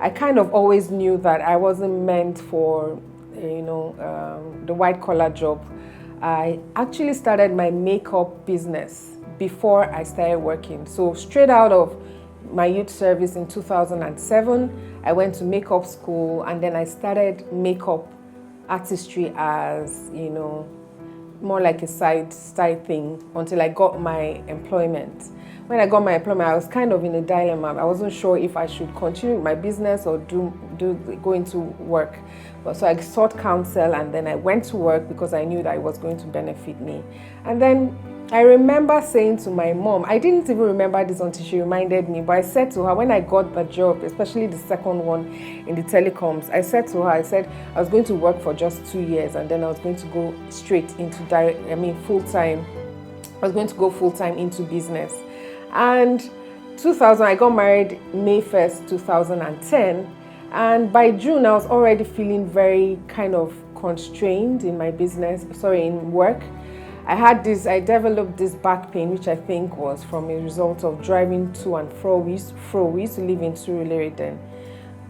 I kind of always knew that I wasn't meant for, the white collar job. I actually started my makeup business before I started working. So straight out of my youth service in 2007, I went to makeup school, and then I started makeup artistry as, more like a side thing until I got my employment. When I got my employment, I was kind of in a dilemma. I wasn't sure if I should continue my business or go into work. But so I sought counsel, and then I went to work because I knew that it was going to benefit me. And then I remember saying to my mom, I didn't even remember this until she reminded me, but I said to her when I got the job, especially the second one in the telecoms, I said to her, I was going to work for just 2 years, and then I was going to go straight into full-time. I was going to go full-time into business. And 2000, I got married May 1st, 2010. And by June, I was already feeling very kind of constrained in my in work. I developed this back pain, which I think was from a result of driving to and fro. We used to live in Surulere then.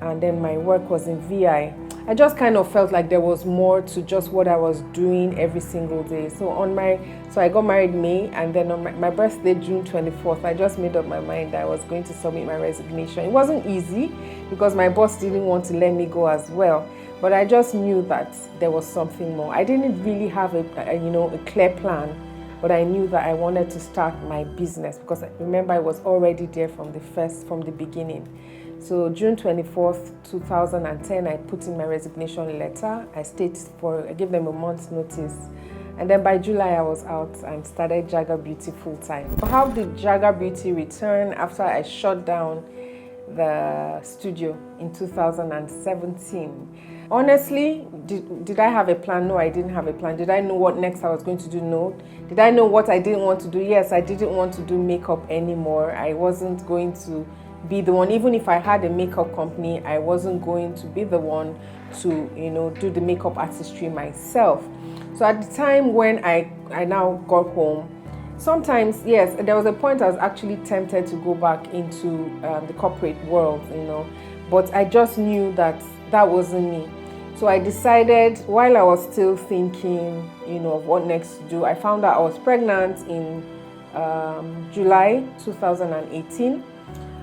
And then my work was in VI. I just kind of felt like there was more to just what I was doing every single day. So I got married May, and then on my birthday, June 24th, I just made up my mind that I was going to submit my resignation. It wasn't easy because my boss didn't want to let me go as well. But I just knew that there was something more. I didn't really have a clear plan, but I knew that I wanted to start my business because remember I was already there from the beginning. So June 24th, 2010, I put in my resignation letter. I gave them a month's notice. And then by July, I was out and started Jaga Beauty full-time. How did Jaga Beauty return after I shut down the studio in 2017? Honestly, did I have a plan? No, I didn't have a plan. Did I know what next I was going to do? No. Did I know what I didn't want to do? Yes, I didn't want to do makeup anymore. I wasn't going to be the one. Even if I had a makeup company, I wasn't going to be the one to, do the makeup artistry myself. So at the time when I now got home, sometimes, yes, there was a point I was actually tempted to go back into the corporate world, but I just knew that wasn't me. So I decided, while I was still thinking, of what next to do, I found out I was pregnant in July 2018.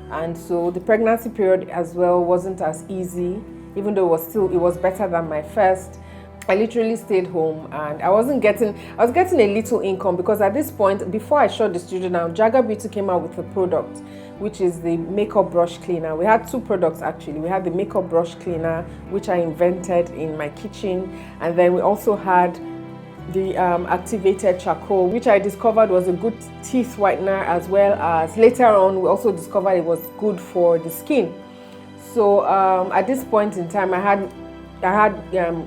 And so the pregnancy period as well wasn't as easy, even though it was better than my first. I literally stayed home, and I was getting a little income because at this point, before I shut the studio down, Jaga Beauty came out with a product, which is the makeup brush cleaner. We had two products actually. We had the makeup brush cleaner, which I invented in my kitchen, and then we also had the activated charcoal, which I discovered was a good teeth whitener, as well as later on we also discovered it was good for the skin. So at this point in time, I had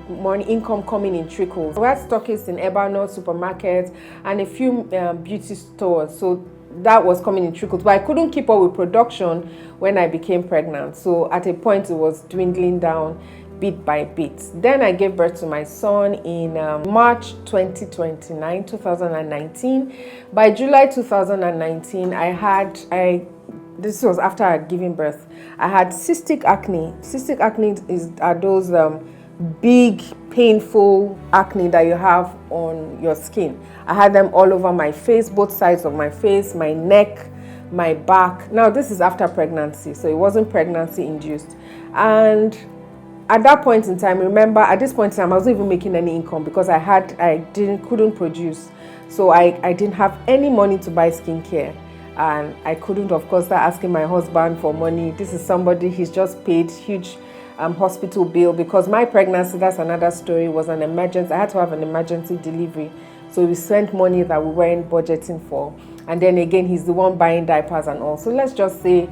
money income coming in trickles. We had stockists in Ebano supermarkets and a few beauty stores. So that was coming in trickles, but I couldn't keep up with production when I became pregnant. So at a point it was dwindling down bit by bit. Then I gave birth to my son in March 2019. By July 2019, this was after I had given birth. I had cystic acne. Cystic acne are those big, painful acne that you have on your skin. I had them all over my face, both sides of my face, my neck, my back. Now, this is after pregnancy, so it wasn't pregnancy induced. And at that point in time, remember, at this point in time, I wasn't even making any income because couldn't produce. So I didn't have any money to buy skincare. And I couldn't, of course, start asking my husband for money. This is somebody, he's just paid huge hospital bill because my pregnancy, that's another story, was an emergency. I had to have an emergency delivery. So we spent money that we weren't budgeting for. And then again, he's the one buying diapers and all. So let's just say,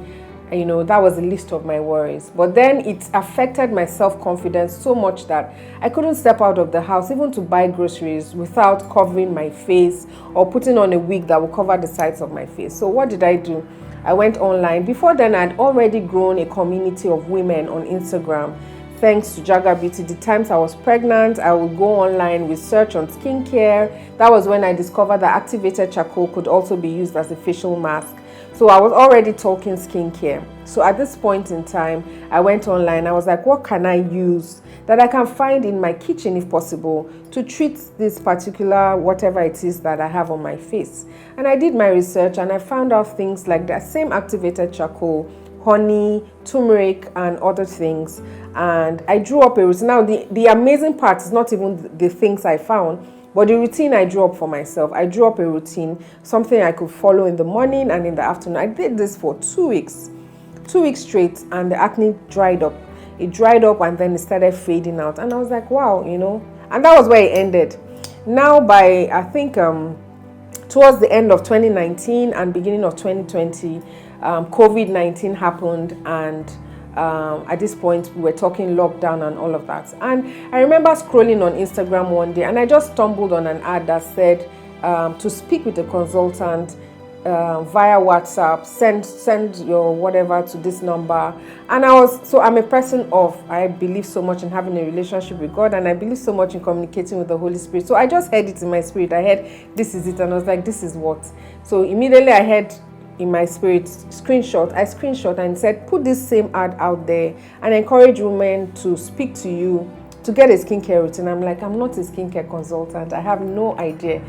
that was the list of my worries. But then it affected my self-confidence so much that I couldn't step out of the house, even to buy groceries, without covering my face or putting on a wig that will cover the sides of my face. So what did I do? I went online. Before then, I'd already grown a community of women on Instagram, thanks to Jaga Beauty. The times I was pregnant, I would go online, research on skincare. That was when I discovered that activated charcoal could also be used as a facial mask. So I was already talking skincare. So at this point in time, I went online. I was like, what can I use that I can find in my kitchen, if possible, to treat this particular whatever it is that I have on my face? And I did my research and I found out things like that same activated charcoal, honey, turmeric, and other things. And I drew up a routine. Now, the amazing part is not even the things I found, but the routine I drew up for myself. I drew up a routine, something I could follow in the morning and in the afternoon. I did this for 2 weeks. 2 weeks straight, and the acne dried up. It dried up and then it started fading out. And I was like, wow, and that was where it ended. Now by, I think, towards the end of 2019 and beginning of 2020, COVID-19 happened, and at this point we were talking lockdown and all of that. And I remember scrolling on Instagram one day and I just stumbled on an ad that said to speak with a consultant via WhatsApp, send your whatever to this number. And I'm a person I believe so much in having a relationship with God, and I believe so much in communicating with the Holy Spirit. So I just heard it in my spirit. I heard, this is it, and I was like, this is what. So immediately I heard in my spirit, I screenshot and said, put this same ad out there and encourage women to speak to you to get a skincare routine. I'm like, I'm not a skincare consultant. I have no idea.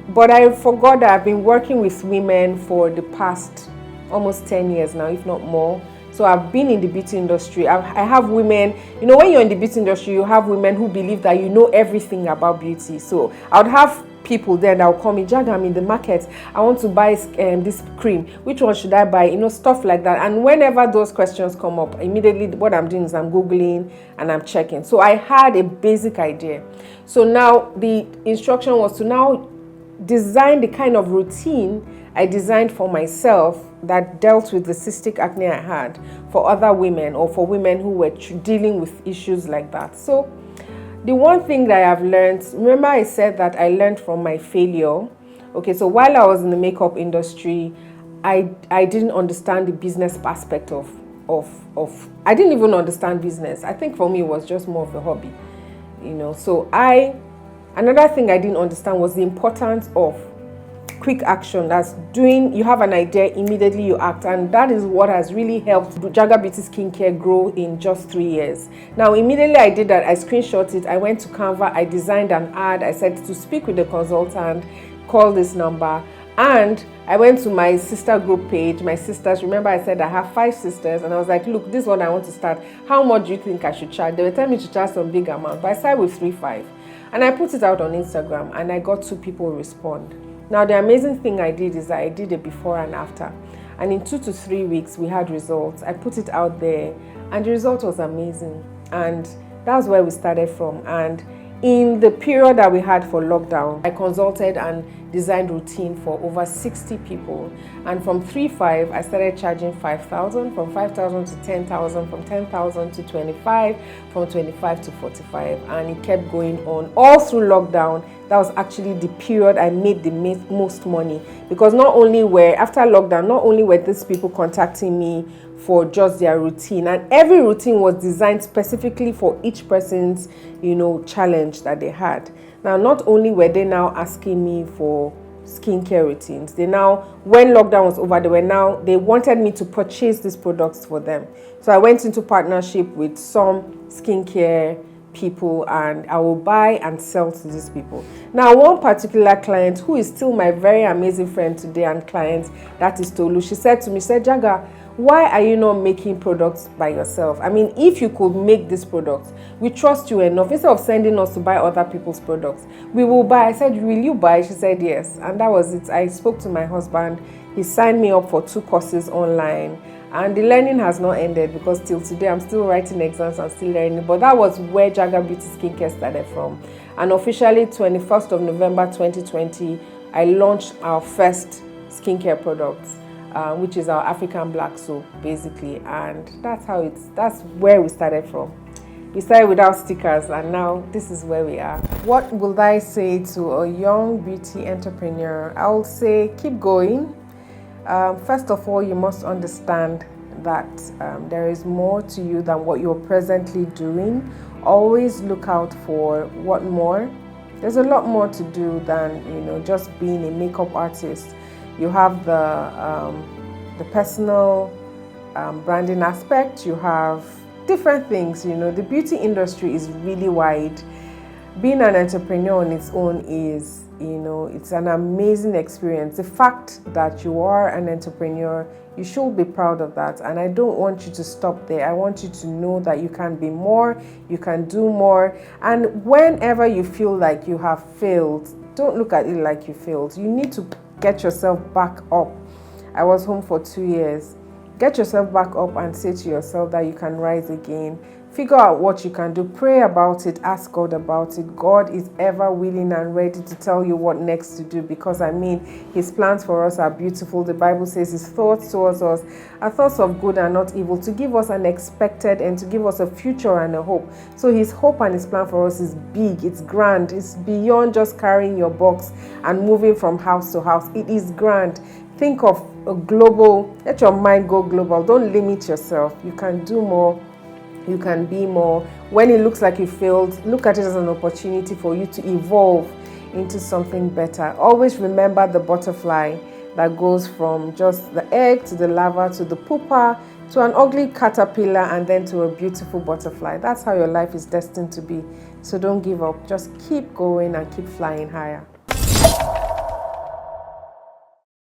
But I forgot that I've been working with women for the past almost 10 years now, if not more. So I've been in the beauty industry. I have women, when you're in the beauty industry, you have women who believe that you know everything about beauty. So I would have people then that will call me, Jaga, I'm in the market. I want to buy this cream. Which one should I buy? Stuff like that. And whenever those questions come up, immediately what I'm doing is I'm Googling and I'm checking. So I had a basic idea. So now the instruction was to now design the kind of routine I designed for myself that dealt with the cystic acne I had for other women, or for women who were dealing with issues like that. So the one thing that I have learned, remember I said that I learned from my failure. Okay, so while I was in the makeup industry, I didn't understand the business aspect of I didn't even understand business. I think for me it was just more of a hobby, So another thing I didn't understand was the importance of quick action. That's you have an idea, immediately you act. And that is what has really helped Jaga Beauty Skincare grow in just 3 years. Now, immediately I did that, I screenshot it, I went to Canva, I designed an ad, I said to speak with the consultant, call this number. And I went to my sister group page, my sisters. Remember I said I have 5 sisters, and I was like, look, this is what I want to start. How much do you think I should charge? They were telling me to charge some big amount, but I started with 3-5. And I put it out on Instagram, and I got 2 people respond. Now, the amazing thing I did is that I did a before and after. And in 2 to 3 weeks, we had results. I put it out there, and the result was amazing. And that's where we started from. And in the period that we had for lockdown, I consulted and designed routine for over 60 people. And from 3-5, I started charging 5,000, from 5,000 to 10,000, from 10,000 to 25, from 25 to 45. And it kept going on all through lockdown. That was actually the period I made the most money, because after lockdown, not only were these people contacting me for just their routine, and every routine was designed specifically for each person's, challenge that they had. Now, not only were they now asking me for skincare routines, when lockdown was over, they wanted me to purchase these products for them. So I went into partnership with some skincare people, and I will buy and sell to these people. Now, one particular client who is still my very amazing friend today and client, that is Tolu, she said to me, Jaga, why are you not making products by yourself? I mean, if you could make these products, we trust you enough. Instead of sending us to buy other people's products, we will buy. I said, will you buy? She said, yes. And that was it. I spoke to my husband. He signed me up for 2 courses online. And the learning has not ended, because till today I'm still writing exams and still learning. But that was where Jaga Beauty Skincare started from. And officially 21st of November 2020, I launched our first skincare products, which is our African black soap, basically. And that's where we started from. We started without stickers, and now this is where we are. What would I say to a young beauty entrepreneur? I would say keep going. First of all, you must understand that there is more to you than what you're presently doing. Always look out for what more. There's a lot more to do than just being a makeup artist. You have the personal branding aspect, you have different things. The beauty industry is really wide. Being an entrepreneur on its own is, it's an amazing experience. The fact that you are an entrepreneur, you should be proud of that. And I don't want you to stop there. I want you to know that you can be more, you can do more. And whenever you feel like you have failed, don't look at it like you failed. You need to get yourself back up. I was home for 2 years. Get yourself back up and say to yourself that you can rise again. Figure out what you can do. Pray about it. Ask God about it. God is ever willing and ready to tell you what next to do, because His plans for us are beautiful. The Bible says His thoughts towards us are thoughts of good and not evil, to give us an expected and to give us a future and a hope. So His hope and His plan for us is big. It's grand. It's beyond just carrying your box and moving from house to house. It is grand. Think of a global, let your mind go global. Don't limit yourself. You can do more. You can be more. When it looks like you failed, look at it as an opportunity for you to evolve into something better. Always remember the butterfly that goes from just the egg to the larva to the pupa to an ugly caterpillar and then to a beautiful butterfly. That's how your life is destined to be. So don't give up. Just keep going and keep flying higher.